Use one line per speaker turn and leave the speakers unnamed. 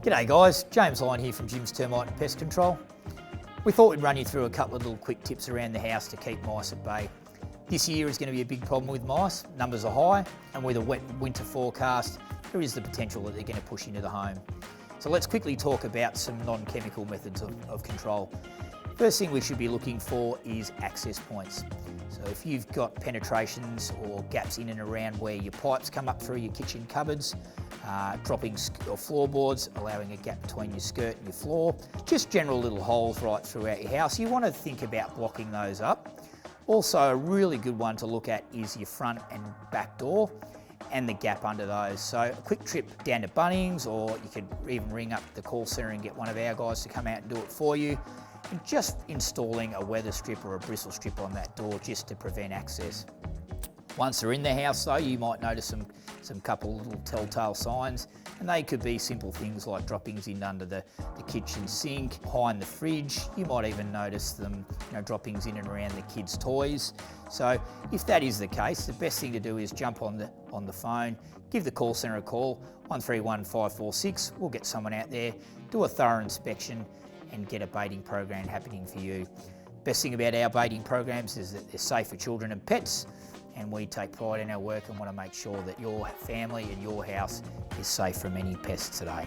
G'day guys, James Lyon here from Jim's Termite and Pest Control. We thought we'd run you through a couple of little quick tips around the house to keep mice at bay. This year is going to be a big problem with mice. Numbers are high, and with a wet winter forecast, there is the potential that they're going to push into the home. So let's quickly talk about some non-chemical methods of control. First thing we should be looking for is access points. So if you've got penetrations or gaps in and around where your pipes come up through your kitchen cupboards, dropping or floorboards, allowing a gap between your skirt and your floor, just general little holes right throughout your house, you want to think about blocking those up. Also, a really good one to look at is your front and back door and the gap under those. So a quick trip down to Bunnings, or you could even ring up the call centre and get one of our guys to come out and do it for you. And just installing a weather strip or a bristle strip on that door just to prevent access. Once they're in the house though, you might notice some couple little telltale signs, and they could be simple things like droppings in under the kitchen sink, behind the fridge. You might even notice them, droppings in and around the kids' toys. So if that is the case, the best thing to do is jump on the phone, give the call centre a call, 131 546. We'll get someone out there, do a thorough inspection and get a baiting program happening for you. Best thing about our baiting programs is that they're safe for children and pets, and we take pride in our work and want to make sure that your family and your house is safe from any pests today.